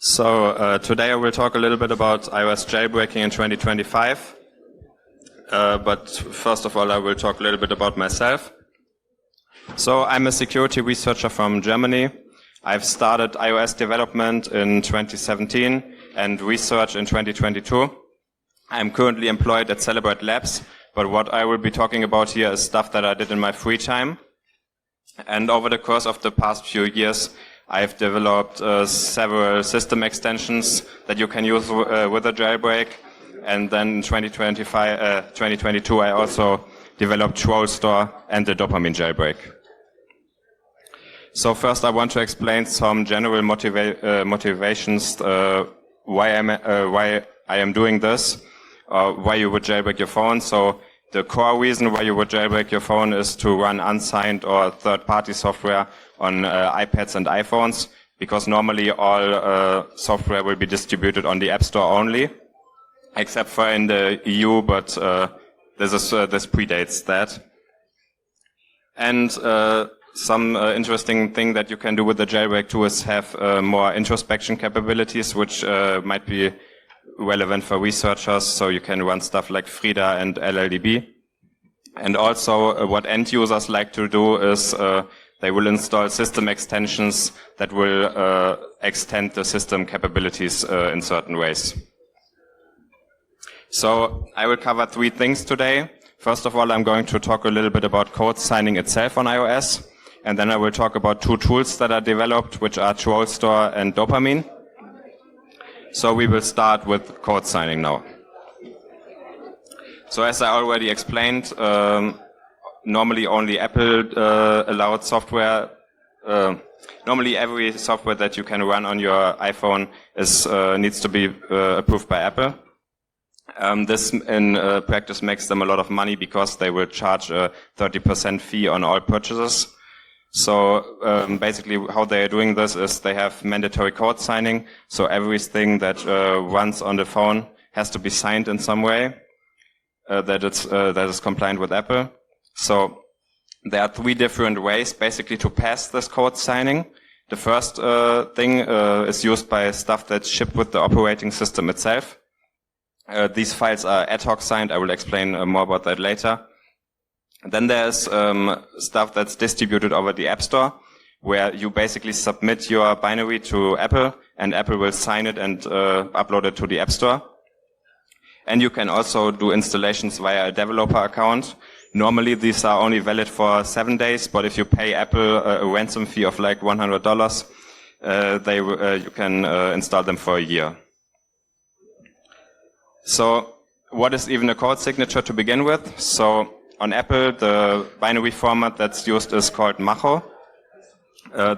Today I will talk a little bit about iOS jailbreaking in 2025. But first of all, I will talk a little bit about myself. So I'm a security researcher from Germany. I've started iOS development in 2017 and research in 2022. I'm currently employed at Celebrate Labs, but what I will be talking about here is stuff that I did in my free time. And over the course of the past few years, I've developed several system extensions that you can use with a jailbreak. And then in 2022, I also developed TrollStore and the dopamine jailbreak. So first, I want to explain some general motivations why I am doing this, why you would jailbreak your phone. So the core reason why you would jailbreak your phone is to run unsigned or third-party software on iPads and iPhones, because normally all software will be distributed on the App Store only, except for in the EU, but this predates that. And some interesting thing that you can do with the jailbreak too is have more introspection capabilities, which might be relevant for researchers. So you can run stuff like Fröder and LLDB. And also what end users like to do is they will install system extensions that will extend the system capabilities in certain ways. So I will cover three things today. First of all, I'm going to talk a little bit about code signing itself on iOS. And then I will talk about two tools that are developed, which are TrollStore and Dopamine. So we will start with code signing now. So as I already explained, normally only Apple allowed software. Normally every software that you can run on your iPhone needs to be approved by Apple. This in practice makes them a lot of money because they will charge a 30% fee on all purchases. So basically how they are doing this is they have mandatory code signing. So everything that runs on the phone has to be signed in some way that is compliant with Apple. So there are three different ways basically to pass this code signing. The first thing is used by stuff that's shipped with the operating system itself. These files are ad hoc signed. I will explain more about that later. Then there's stuff that's distributed over the App Store, where you basically submit your binary to Apple, and Apple will sign it and upload it to the App Store. And you can also do installations via a developer account. Normally these are only valid for 7 days, but if you pay Apple a ransom fee of like $100, you can install them for a year. So what is even a code signature to begin with? So on Apple, the binary format that's used is called Macho.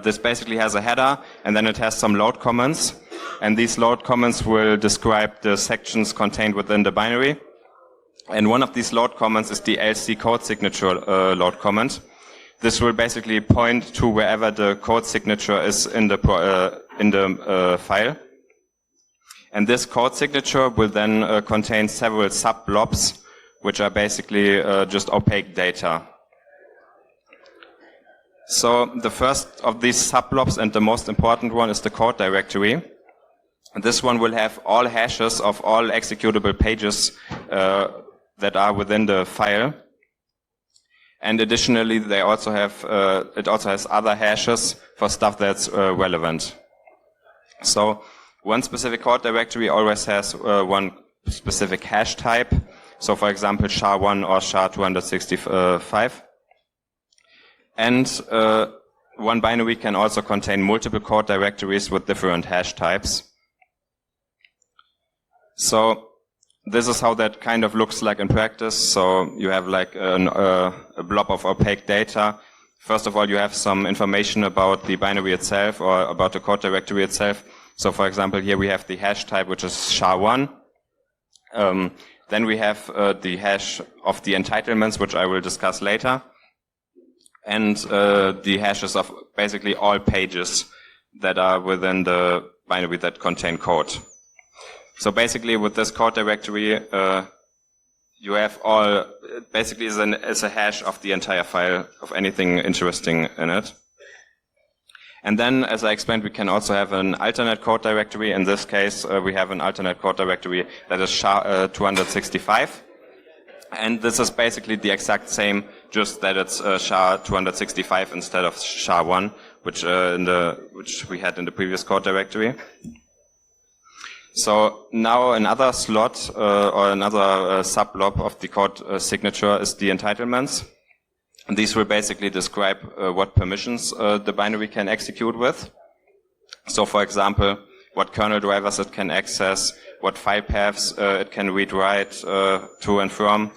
This basically has a header, and then it has some load comments. And these load comments will describe the sections contained within the binary. And one of these load comments is the LC code signature load comment. This will basically point to wherever the code signature is in the file. And this code signature will then contain several sub-blobs, which are basically just opaque data. So the first of these sub-blobs and the most important one is the code directory. And this one will have all hashes of all executable pages that are within the file. And additionally, they also have it also has other hashes for stuff that's relevant. So one specific code directory always has one specific hash type. So for example, SHA-1 or SHA-265. And one binary can also contain multiple code directories with different hash types. So this is how that kind of looks like in practice. So you have like a blob of opaque data. First of all, you have some information about the binary itself or about the code directory itself. So for example, here we have the hash type, which is SHA-1. Then we have the hash of the entitlements, which I will discuss later. And the hashes of basically all pages that are within the binary that contain code. So basically with this code directory, you have all, basically is a hash of the entire file of anything interesting in it. And then, as I explained, we can also have an alternate code directory. In this case, we have an alternate code directory that is SHA-265. And this is basically the exact same, just that it's SHA-265 instead of SHA-1, which we had in the previous code directory. So now another slot or another sub-blob of the code signature is the entitlements. And these will basically describe what permissions the binary can execute with. So, for example, what kernel drivers it can access, what file paths it can read-write to and from,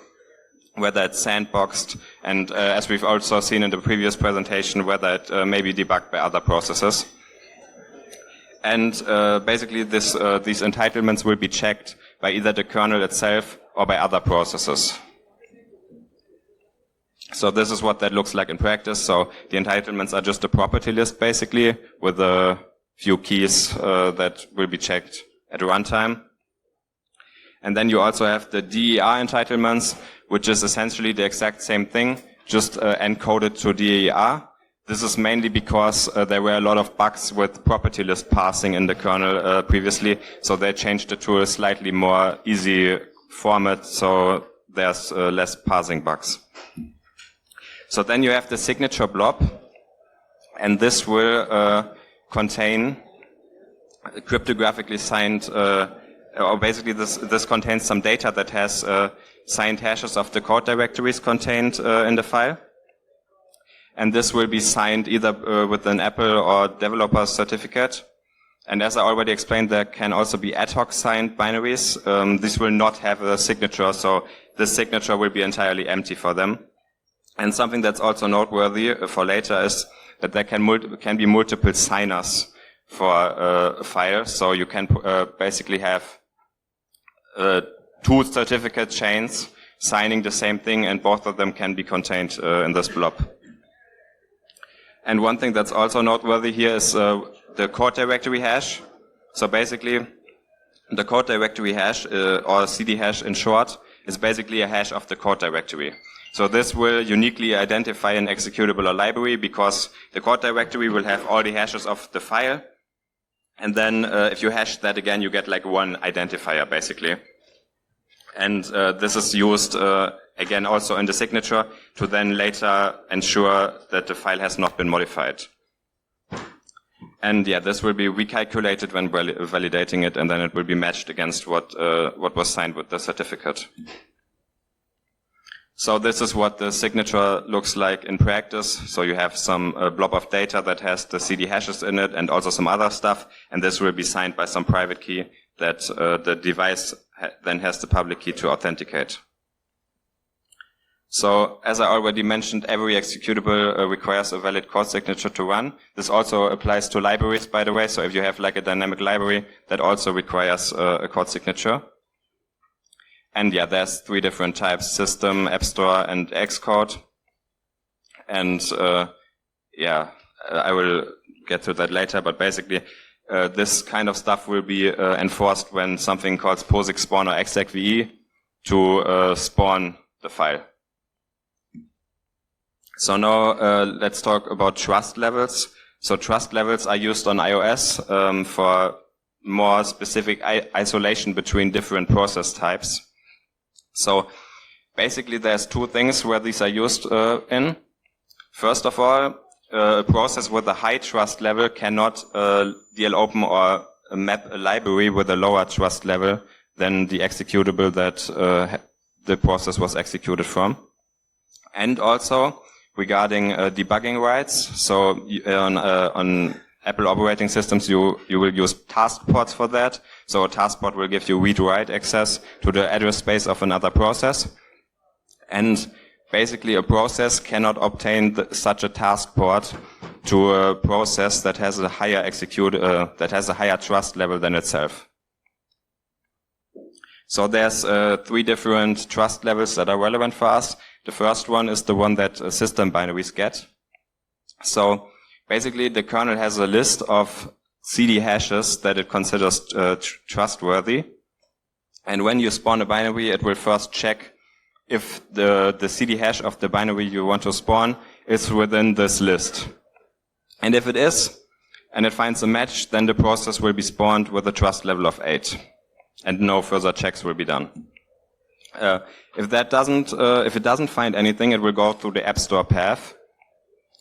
whether it's sandboxed, and as we've also seen in the previous presentation, whether it may be debugged by other processes. And basically these entitlements will be checked by either the kernel itself or by other processes. So this is what that looks like in practice. So the entitlements are just a property list, basically, with a few keys that will be checked at runtime. And then you also have the DER entitlements, which is essentially the exact same thing, just encoded to DER. This is mainly because there were a lot of bugs with property list parsing in the kernel previously, so they changed it to a slightly more easy format, so there's less parsing bugs. So then you have the signature blob, and this will contain cryptographically signed, or basically this contains some data that has signed hashes of the code directories contained in the file. And this will be signed either with an Apple or developer certificate. And as I already explained, there can also be ad hoc signed binaries. These will not have a signature, so this signature will be entirely empty for them. And something that's also noteworthy for later is that there can be multiple signers for a file. So you can basically have two certificate chains signing the same thing, and both of them can be contained in this blob. And one thing that's also noteworthy here is the code directory hash. So basically, the code directory hash, or CD hash in short, is basically a hash of the code directory. So this will uniquely identify an executable or library, because the code directory will have all the hashes of the file. And then if you hash that again, you get like one identifier, basically. And this is used again also in the signature to then later ensure that the file has not been modified. And yeah, this will be recalculated when validating it, and then it will be matched against what was signed with the certificate. So this is what the signature looks like in practice. So you have some blob of data that has the CD hashes in it and also some other stuff, and this will be signed by some private key that the device then has the public key to authenticate. So, as I already mentioned, every executable requires a valid code signature to run. This also applies to libraries, by the way. So if you have like a dynamic library, that also requires a code signature. And yeah, there's three different types: system, app store, and Xcode. And yeah, I will get to that later, but basically this kind of stuff will be enforced when something called POSIX spawn or execve to spawn the file. So now let's talk about trust levels. So trust levels are used on iOS for more specific isolation between different process types. So basically there's two things where these are used in. First of all, a process with a high trust level cannot DL open or map a library with a lower trust level than the executable that the process was executed from. And also regarding debugging rights, so on Apple operating systems you will use task pods for that. So a task pod will give you read-write access to the address space of another process. And basically a process cannot obtain such a task pod to a process that has a higher that has a higher trust level than itself. So there's three different trust levels that are relevant for us. The first one is the one that system binaries get. So basically the kernel has a list of CD hashes that it considers trustworthy. And when you spawn a binary, it will first check if the CD hash of the binary you want to spawn is within this list. And if it is, and it finds a match, then the process will be spawned with a trust level of 8, and no further checks will be done. If it doesn't find anything, it will go through the App Store path.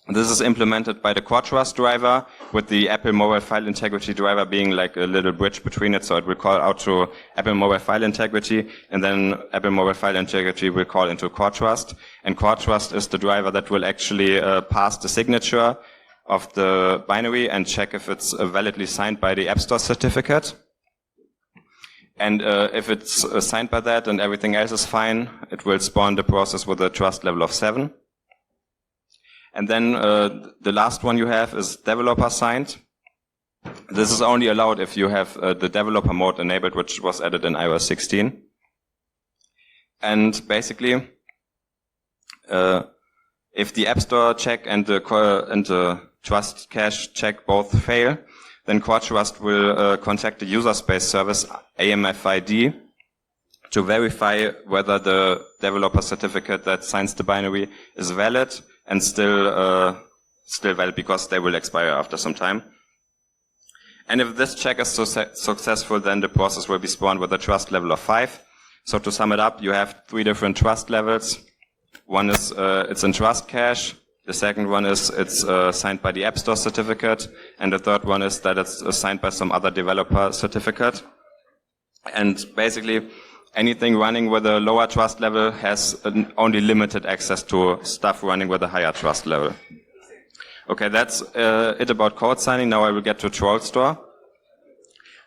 This is implemented by the CoreTrust driver, with the Apple Mobile File Integrity driver being like a little bridge between it. So it will call out to Apple Mobile File Integrity, and then Apple Mobile File Integrity will call into CoreTrust. And CoreTrust is the driver that will actually pass the signature of the binary and check if it's validly signed by the App Store certificate. And if it's signed by that and everything else is fine, it will spawn the process with a trust level of 7. And then the last one you have is developer signed. This is only allowed if you have the developer mode enabled, which was added in iOS 16. And basically, if the App Store check and the trust cache check both fail, then CoreTrust will contact the user space service AMFID to verify whether the developer certificate that signs the binary is valid and still valid, because they will expire after some time. And if this check is successful, then the process will be spawned with a trust level of 5. So to sum it up, you have 3 different trust levels. One is it's in trust cache. The second one is it's signed by the App Store certificate. And the third one is that it's signed by some other developer certificate. And basically, anything running with a lower trust level has only limited access to stuff running with a higher trust level. Okay, that's it about code signing. Now I will get to TrollStore.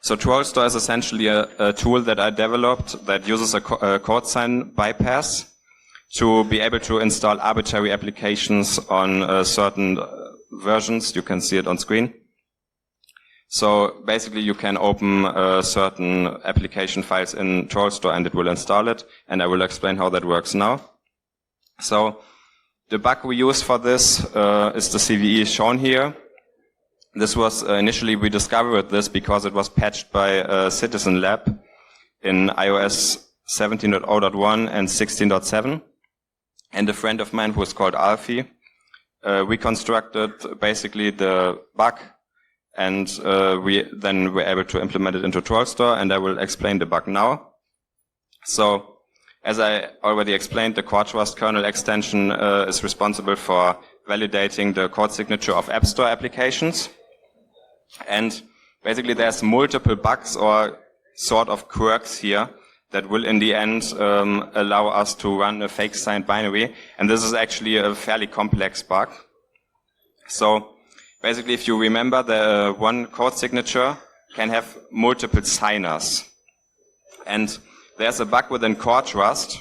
So TrollStore is essentially a tool that I developed that uses a code sign bypass to be able to install arbitrary applications on certain versions. You can see it on screen. So basically you can open certain application files in TrollStore and it will install it, and I will explain how that works now. So the bug we use for this is the CVE shown here. This was initially we discovered this because it was patched by Citizen Lab in iOS 17.0.1 and 16.7. And a friend of mine who is called Alfie reconstructed basically the bug, and we then were able to implement it into TrollStore, and I will explain the bug now. So, as I already explained, the CoreTrust kernel extension is responsible for validating the code signature of App Store applications. And basically there's multiple bugs or sort of quirks here that will in the end allow us to run a fake signed binary. And this is actually a fairly complex bug. So, basically, if you remember, the one code signature can have multiple signers. And there's a bug within CoreTrust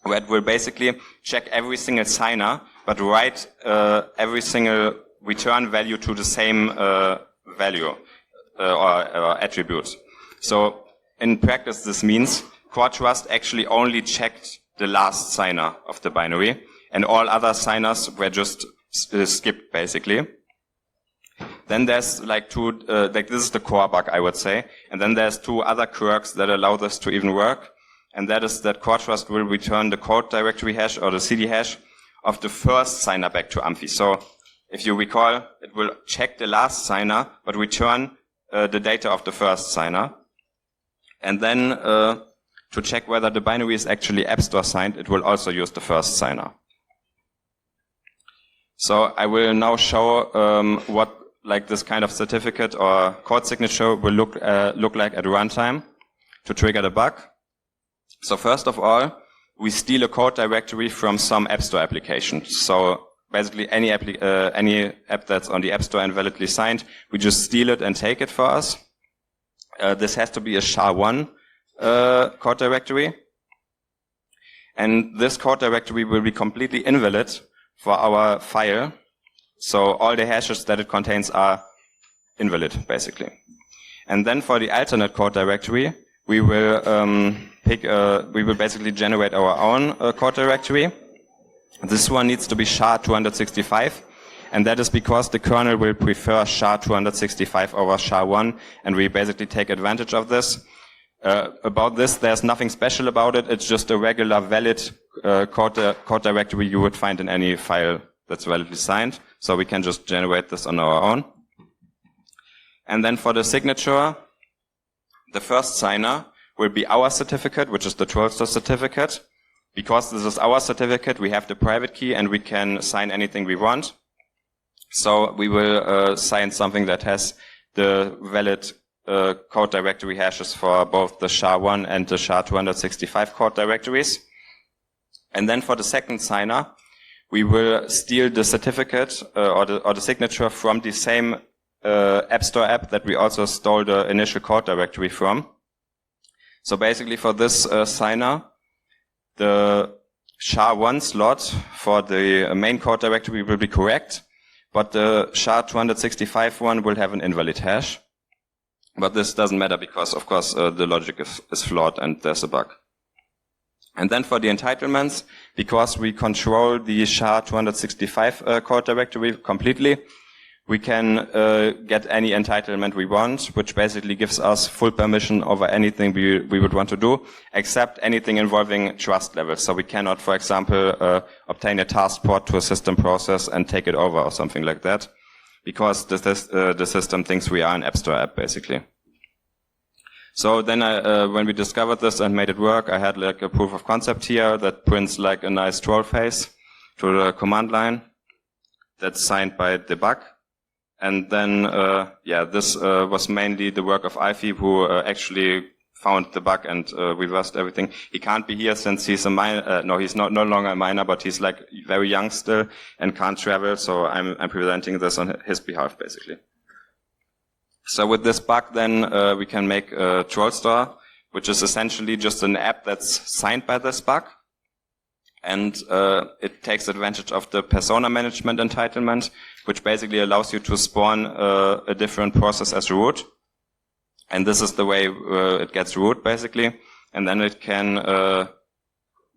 where it will basically check every single signer, but write every single return value to the same value or attribute. So in practice, this means CoreTrust actually only checked the last signer of the binary, and all other signers were just skipped, basically. Then there's like this is the core bug, I would say. And then there's 2 other quirks that allow this to even work. And that is that CoreTrust will return the code directory hash or the CD hash of the first signer back to Amphi. So if you recall, it will check the last signer, but return the data of the first signer. And then to check whether the binary is actually App Store signed, it will also use the first signer. So I will now show what like this kind of certificate or code signature will look like at runtime to trigger the bug. So first of all, we steal a code directory from some App Store application. So basically any app that's on the App Store and validly signed, we just steal it and take it for us. This has to be a SHA-1 code directory. And this code directory will be completely invalid for our file. So all the hashes that it contains are invalid, basically. And then for the alternate code directory, we will basically generate our own code directory. This one needs to be SHA-265, and that is because the kernel will prefer SHA-265 over SHA-1, and we basically take advantage of this. About this, there's nothing special about it. It's just a regular valid code directory you would find in any file that's validly signed. So we can just generate this on our own. And then for the signature, the first signer will be our certificate, which is the Trollster certificate. Because this is our certificate, we have the private key and we can sign anything we want. So we will sign something that has the valid code directory hashes for both the SHA-1 and the SHA-265 code directories. And then for the second signer, we will steal the certificate or the signature from the same App Store app that we also stole the initial code directory from. So basically for this signer, the SHA-1 slot for the main code directory will be correct, but the SHA-265 one will have an invalid hash. But this doesn't matter because, of course, the logic is flawed and there's a bug. And then for the entitlements, because we control the SHA-265 code directory completely, we can get any entitlement we want, which basically gives us full permission over anything we would want to do, except anything involving trust levels. So we cannot, for example, obtain a task port to a system process and take it over or something like that, because the system thinks we are an App Store app, basically. So then when we discovered this and made it work, I had like a proof of concept here that prints like a nice troll face to the command line that's signed by debug. And then, this was mainly the work of Alfie, who actually found the bug and reversed everything. He can't be here since he's a minor. No, he's no longer a minor, but he's like very young still and can't travel. So I'm presenting this on his behalf, basically. So with this bug, then we can make a troll store, which is essentially just an app that's signed by this bug. And it takes advantage of the persona management entitlement, which basically allows you to spawn a different process as root. And this is the way it gets root, basically. And then it can,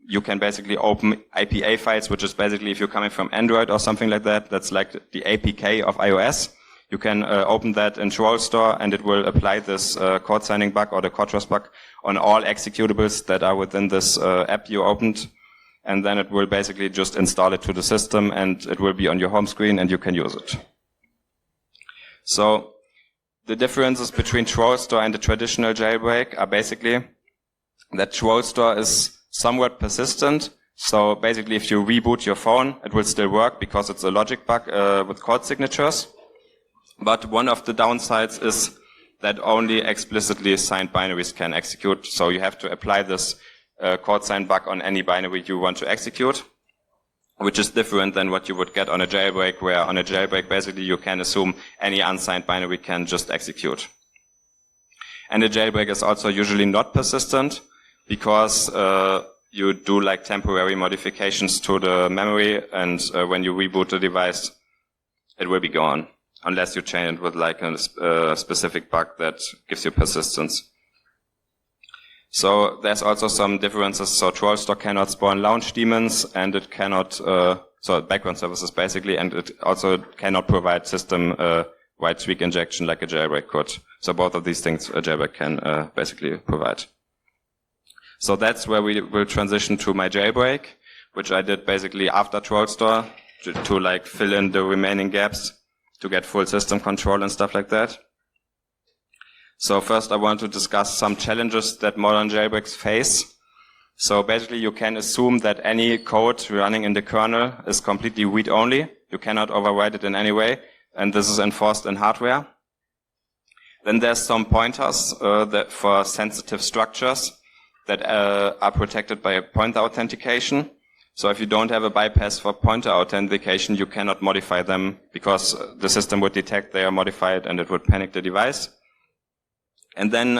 you can basically open IPA files, which is basically if you're coming from Android or something like that, that's like the APK of iOS. You can open that in Troll Store and it will apply this code signing bug or the code trust bug on all executables that are within this app you opened. And then it will basically just install it to the system and it will be on your home screen and you can use it. So the differences between Troll Store and the traditional jailbreak are basically that Troll Store is somewhat persistent. So basically if you reboot your phone, it will still work because it's a logic bug with code signatures. But one of the downsides is that only explicitly signed binaries can execute. So you have to apply this code sign bug on any binary you want to execute, which is different than what you would get on a jailbreak, where on a jailbreak basically you can assume any unsigned binary can just execute. And a jailbreak is also usually not persistent because you do like temporary modifications to the memory, and when you reboot the device, it will be gone, unless you chain it with like a specific bug that gives you persistence. So there's also some differences. So Troll Store cannot spawn launch daemons, and it cannot, so background services basically, and it also cannot provide system-wide tweak injection like a jailbreak could. So both of these things a jailbreak can basically provide. So that's where we will transition to my jailbreak, which I did basically after Troll Store to like fill in the remaining gaps to get full system control and stuff like that. So first I want to discuss some challenges that modern jailbreaks face. So basically you can assume that any code running in the kernel is completely read-only. You cannot override it in any way, and this is enforced in hardware. Then there's some pointers that for sensitive structures that are protected by pointer authentication. So if you don't have a bypass for pointer authentication, you cannot modify them because the system would detect they are modified and it would panic the device. And then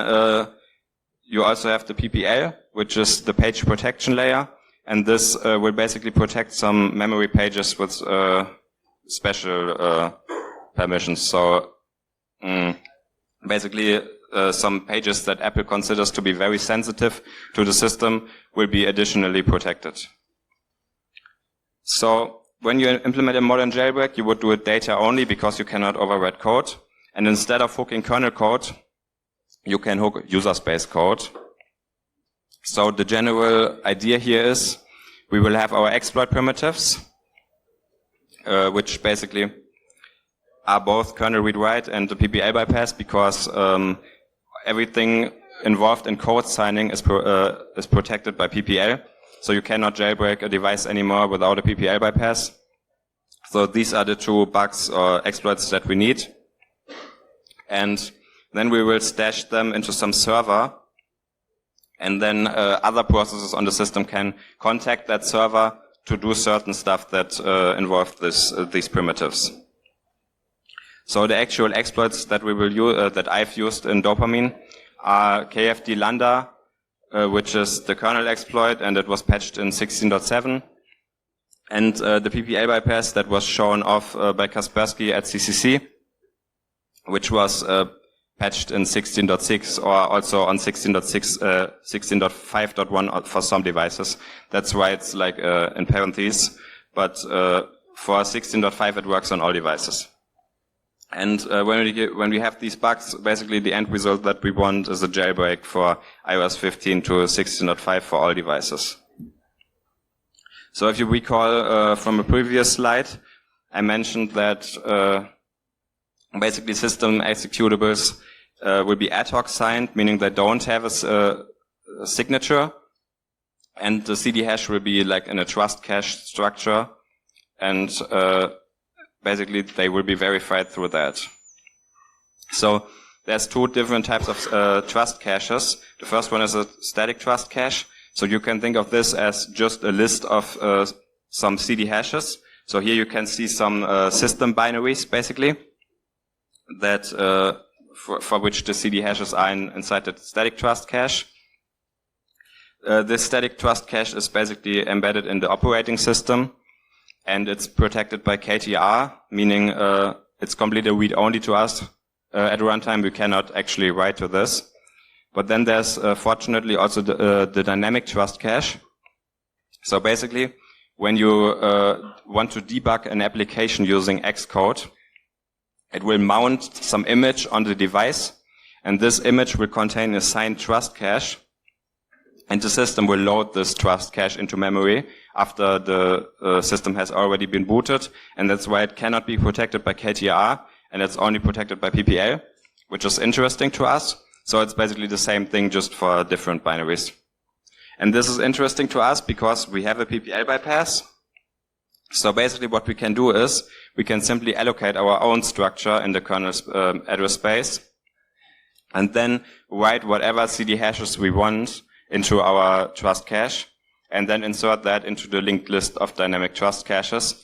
you also have the PPL, which is the page protection layer, and this will basically protect some memory pages with special permissions. So basically some pages that Apple considers to be very sensitive to the system will be additionally protected. So when you implement a modern jailbreak, you would do it data only because you cannot overwrite code. And instead of hooking kernel code, you can hook user space code. So the general idea here is we will have our exploit primitives, which basically are both kernel read-write and the PPL bypass, because everything involved in code signing is protected by PPL. So you cannot jailbreak a device anymore without a PPL bypass. So these are the two bugs or exploits that we need. And then we will stash them into some server. And then other processes on the system can contact that server to do certain stuff that involve these primitives. So the actual exploits that we will use, that I've used in Dopamine, are KFD Lambda, which is the kernel exploit, and it was patched in 16.7. And the PPL bypass that was shown off by Kaspersky at CCC, which was patched in 16.6 or also on 16.6, 16.5.1 for some devices. That's why it's like in parentheses. But for 16.5 it works on all devices. And when we have these bugs, basically the end result that we want is a jailbreak for iOS 15 to 16.5 for all devices. So if you recall from a previous slide, I mentioned that basically system executables will be ad hoc signed, meaning they don't have a signature, and the CD hash will be like in a trust cache structure, and basically they will be verified through that. So there's two different types of trust caches. The first one is a static trust cache. So you can think of this as just a list of some CD hashes. So here you can see some system binaries, basically, that for which the CD hashes are inside the static trust cache. This static trust cache is basically embedded in the operating system, and it's protected by KTRR, meaning it's completely read-only to us. At runtime, we cannot actually write to this. But then there's fortunately also the dynamic trust cache. So basically, when you want to debug an application using Xcode, it will mount some image on the device, and this image will contain a signed trust cache, and the system will load this trust cache into memory after the system has already been booted, and that's why it cannot be protected by KTRR, and it's only protected by PPL, which is interesting to us. So it's basically the same thing, just for different binaries. And this is interesting to us because we have a PPL bypass. So basically what we can do is we can simply allocate our own structure in the kernel's address space, and then write whatever CD hashes we want into our trust cache, and then insert that into the linked list of dynamic trust caches.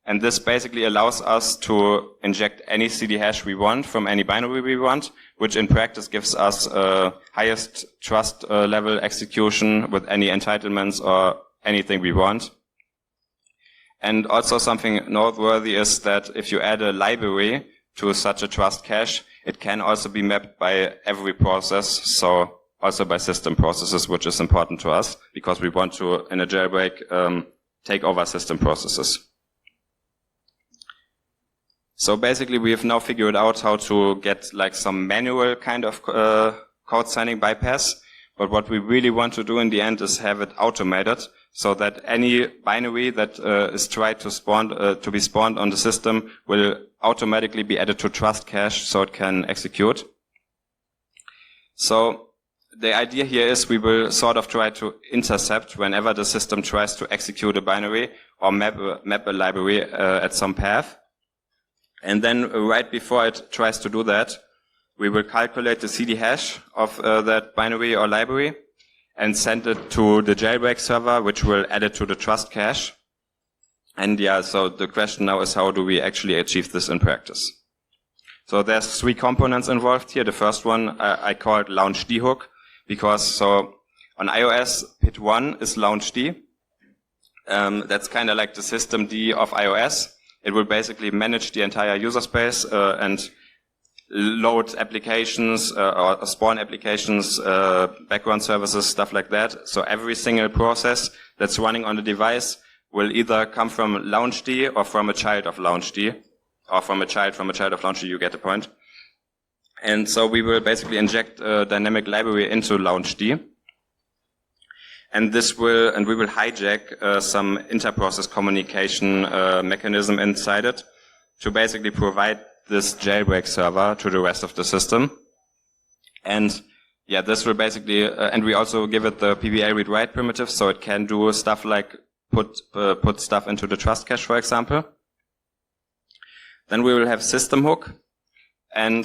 And this basically allows us to inject any CD hash we want from any binary we want, which in practice gives us highest trust level execution with any entitlements or anything we want. And also something noteworthy is that if you add a library to such a trust cache, it can also be mapped by every process, so also by system processes, which is important to us because we want to, in a jailbreak, take over system processes. So basically we have now figured out how to get like some manual kind of code signing bypass, but what we really want to do in the end is have it automated so that any binary that is tried to spawn to be spawned on the system will automatically be added to trust cache so it can execute. So the idea here is we will sort of try to intercept whenever the system tries to execute a binary or map a library at some path. And then right before it tries to do that, we will calculate the CD hash of that binary or library and send it to the jailbreak server, which will add it to the trust cache. And yeah, so the question now is how do we actually achieve this in practice? So there's three components involved here. The first one I called launch D hook, because so on iOS, PID 1 is launch D. That's kind of like the system D of iOS. It will basically manage the entire user space and load applications or spawn applications, background services, stuff like that. So every single process that's running on the device will either come from launchd or from a child of launchd, or from a child of launchd, you get the point. And so we will basically inject a dynamic library into launchd. And we will hijack some inter-process communication mechanism inside it to basically provide this jailbreak server to the rest of the system. And yeah, this will basically, and we also give it the PBL read-write primitive, so it can do stuff like put stuff into the trust cache, for example. Then we will have system hook, and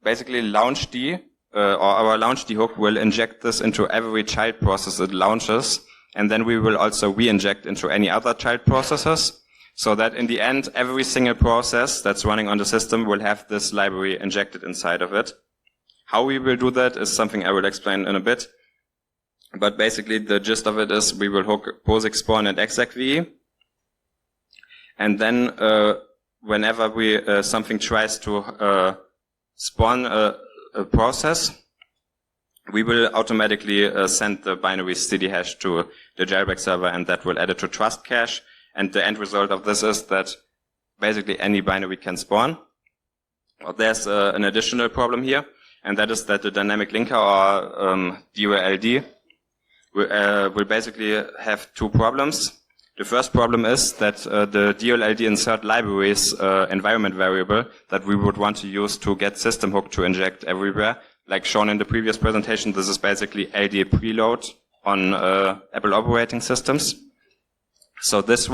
basically launchd, or our launchd hook will inject this into every child process it launches, and then we will also re-inject into any other child processes, so that in the end, every single process that's running on the system will have this library injected inside of it. How we will do that is something I will explain in a bit. But basically, the gist of it is we will hook POSIX spawn and execve, and then whenever something tries to spawn a process, we will automatically send the binary CD hash to the jailbreak server, and that will add it to trust cache. And the end result of this is that basically any binary can spawn. But there's an additional problem here, and that is that the dynamic linker, or DULD, will basically have two problems. The first problem is that the DULD insert libraries environment variable that we would want to use to get system hook to inject everywhere. Like shown in the previous presentation, this is basically LD preload on Apple operating systems. So this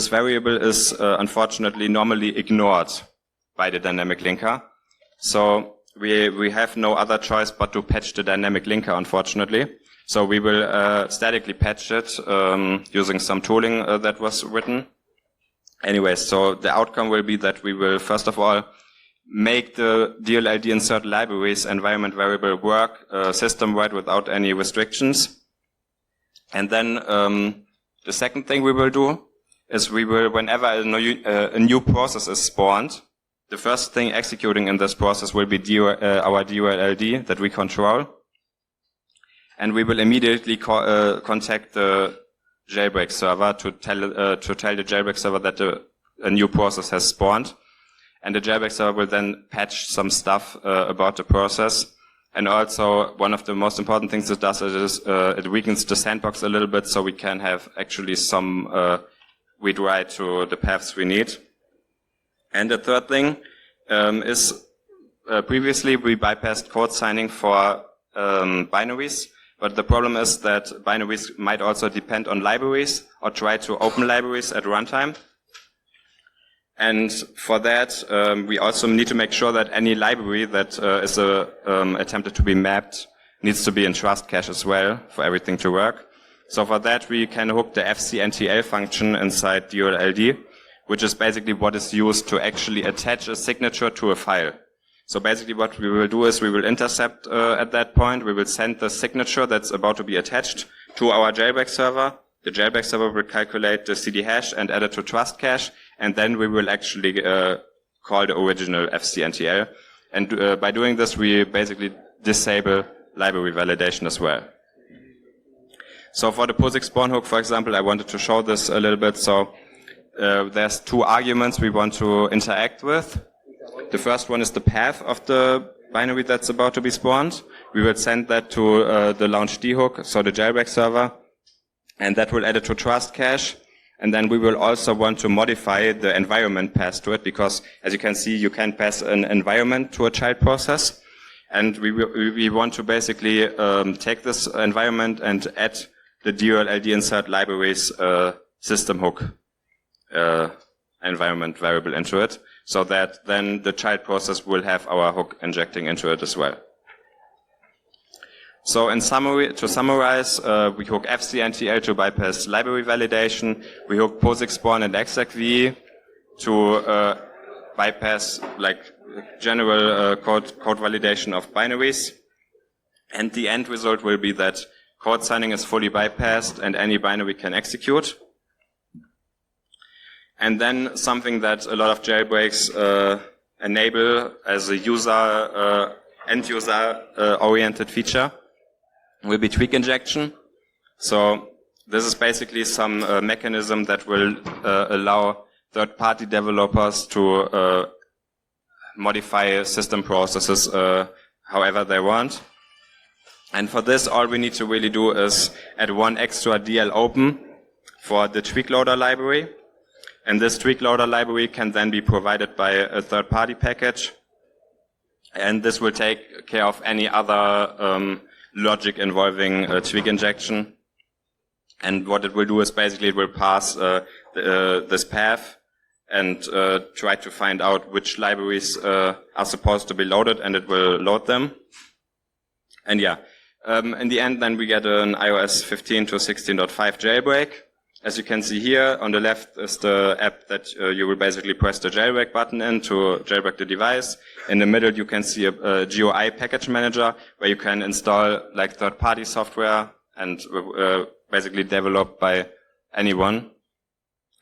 variable is unfortunately normally ignored by the dynamic linker. So we have no other choice but to patch the dynamic linker, unfortunately. So we will statically patch it using some tooling that was written. Anyway, so the outcome will be that we will first of all make the DLLD insert libraries environment variable work system-wide without any restrictions. And then the second thing we will do is we will, whenever a new process is spawned, the first thing executing in this process will be our DULLD that we control. And we will immediately contact the jailbreak server to tell the jailbreak server that a new process has spawned. And the jailbreak server will then patch some stuff about the process. And also, one of the most important things it does is it weakens the sandbox a little bit, so we can have actually some read-write to the paths we need. And the third thing is previously we bypassed code signing for binaries, but the problem is that binaries might also depend on libraries or try to open libraries at runtime. And for that, we also need to make sure that any library that is attempted to be mapped needs to be in trust cache as well for everything to work. So for that, we can hook the fcntl function inside DULLD, which is basically what is used to actually attach a signature to a file. So basically what we will do is we will intercept at that point. We will send the signature that's about to be attached to our jailbreak server. The jailbreak server will calculate the CD hash and add it to trust cache, and then we will actually call the original fcntl. And by doing this, we basically disable library validation as well. So for the POSIX spawn hook, for example, I wanted to show this a little bit. So there's two arguments we want to interact with. The first one is the path of the binary that's about to be spawned. We will send that to the launchd hook, so the jailbreak server, and that will add it to trust cache. And then we will also want to modify the environment path to it, because as you can see, you can pass an environment to a child process. And we want to basically take this environment and add the DULLD insert libraries system hook environment variable into it, so that then the child process will have our hook injecting into it as well. So in summary, to summarize, we hook fcntl to bypass library validation. We hook POSIX spawn and execv to bypass like general code validation of binaries. And the end result will be that code signing is fully bypassed and any binary can execute. And then something that a lot of jailbreaks enable as a end-user oriented feature will be tweak injection. So this is basically some mechanism that will allow third-party developers to modify system processes however they want. And for this, all we need to really do is add one extra DL open for the tweak loader library. And this tweak loader library can then be provided by a third-party package. And this will take care of any other logic involving tweak injection. And what it will do is basically it will pass this path and try to find out which libraries are supposed to be loaded, and it will load them. And yeah, in the end, then we get an iOS 15 to 16.5 jailbreak. As you can see here, on the left is the app that you will basically press the jailbreak button in to jailbreak the device. In the middle, you can see a GUI package manager where you can install like third-party software and basically developed by anyone.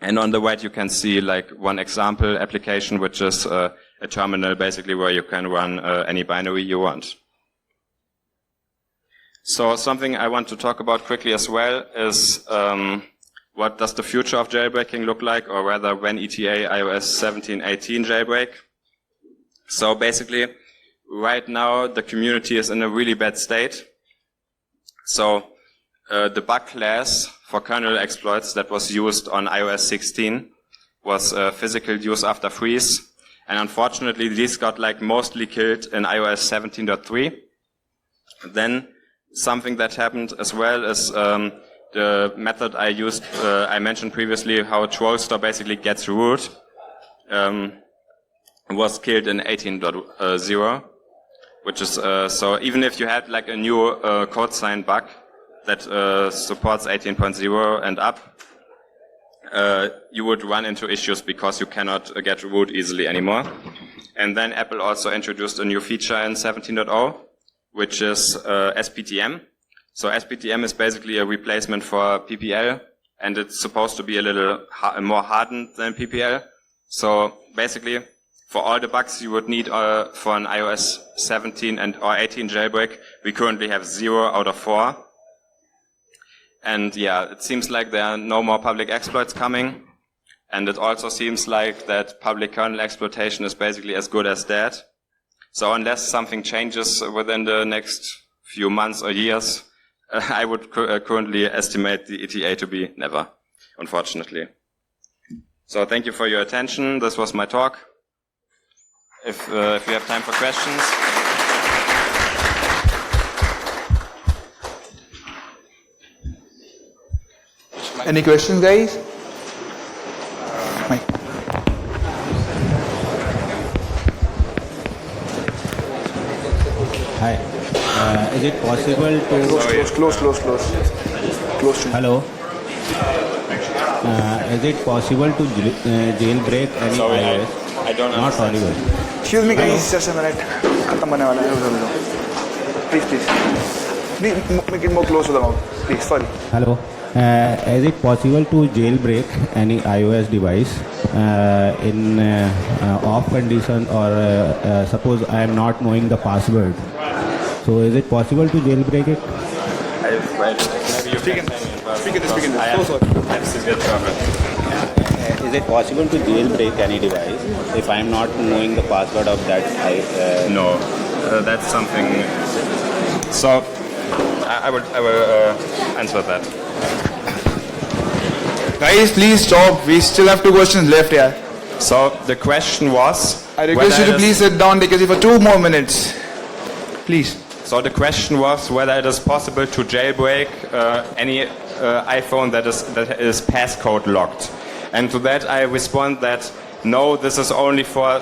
And on the right, you can see like one example application, which is a terminal basically where you can run any binary you want. So something I want to talk about quickly as well is what does the future of jailbreaking look like, or rather when ETA iOS 17.18 jailbreak. So basically, right now the community is in a really bad state. So the bug class for kernel exploits that was used on iOS 16 was physical use after freeze. And unfortunately, these got like mostly killed in iOS 17.3. Then something that happened as well is the method I used, I mentioned previously, how Trollster basically gets root, was killed in 18.0, which is, so even if you had like a new code sign bug that supports 18.0 and up, you would run into issues because you cannot get root easily anymore. And then Apple also introduced a new feature in 17.0, which is SPTM. So SPTM is basically a replacement for PPL, and it's supposed to be a little more hardened than PPL. So basically, for all the bugs you would need for an iOS 17 or 18 jailbreak, we currently have 0 out of 4. And yeah, it seems like there are no more public exploits coming. And it also seems like that public kernel exploitation is basically as good as dead. So unless something changes within the next few months or years, I would currently estimate the ETA to be never, unfortunately. So thank you for your attention. This was my talk. If you have time for questions. Any questions, guys? Hi. Is it possible to... Close to Hello. Is it possible to jailbreak any iOS? I don't Not audible. Excuse me, guys, just a minute. Khatam hone wala hai. Please. Make it more close to the mouth. Please, sorry. Hello. Is it possible to jailbreak any iOS device in off condition, or suppose I am not knowing the password? So is it possible to jailbreak it? Maybe you Speak in this. I have severe trouble. Is it possible to jailbreak any device if I am not knowing the password of that? No, that's something. So I will answer that. Guys, please stop. We still have 2 questions left here. So the question was. I request you to please sit down, take a seat for 2 more minutes. Please. So the question was whether it is possible to jailbreak any iPhone that is passcode locked. And to that I respond that no, this is only for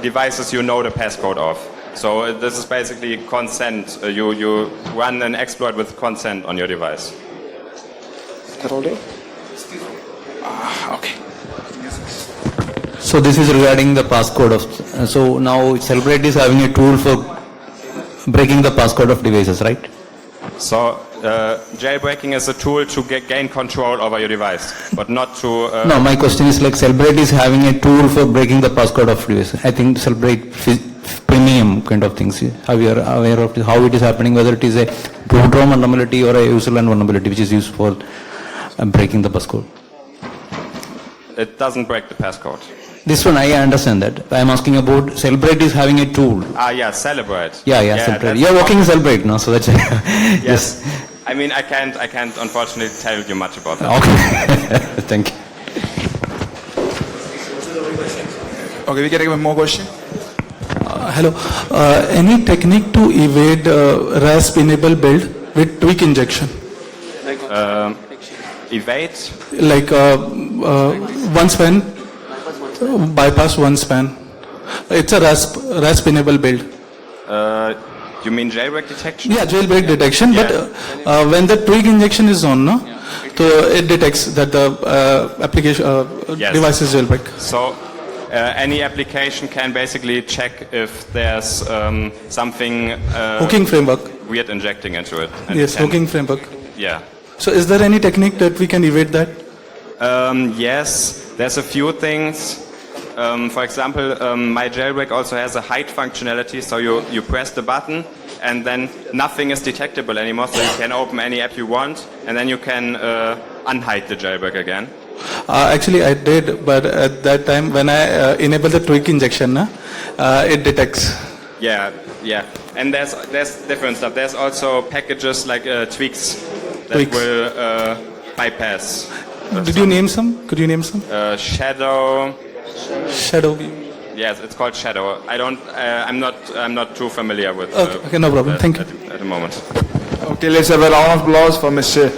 devices you know the passcode of. So this is basically consent. You run an exploit with consent on your device. Is that all right? Okay. So this is regarding the passcode of. So now Celebrate is having a tool for breaking the passcode of devices, right? So jailbreaking is a tool to gain control over your device, but not to... No, my question is like Celebrate is having a tool for breaking the passcode of devices. I think Celebrate Premium kind of things. Are you aware of how it is happening, whether it is a brute ROM vulnerability or a user line vulnerability which is used for breaking the passcode? It doesn't break the passcode. This one, I understand that. I am asking about Celebrate is having a tool. Yeah, Celebrate. Yeah, Celebrate. You are working in Celebrate now, so that's yes. I mean, I can't unfortunately tell you much about that. Okay. Thank you. Okay, we can take one more question. Hello. Any technique to evade RASP enable build with tweak injection? Evade? Like one span, bypass one span. It's a RASP enable build. You mean jailbreak detection? Yeah, jailbreak detection. Yeah. But when the tweak injection is on, no, so it detects that the application Yes. device is jailbreak. So any application can basically check if there's something Hooking framework. weird injecting into it. And Yes, it can- hooking framework. Yeah. So is there any technique that we can evade that? Yes, there's a few things. For example, my jailbreak also has a hide functionality, so you press the button and then nothing is detectable anymore, so you can open any app you want and then you can unhide the jailbreak again. Actually, I did, but at that time when I enable the tweak injection, it detects. Yeah, yeah. And there's different stuff. There's also packages like tweaks that Tweaks. will bypass. Did you name some? Could you name some? Shadow. Shadow view. Yes, it's called Shadow. I'm not too familiar with. Okay, no problem. Thank you. At the moment. Okay, let's have a round of applause for Mr.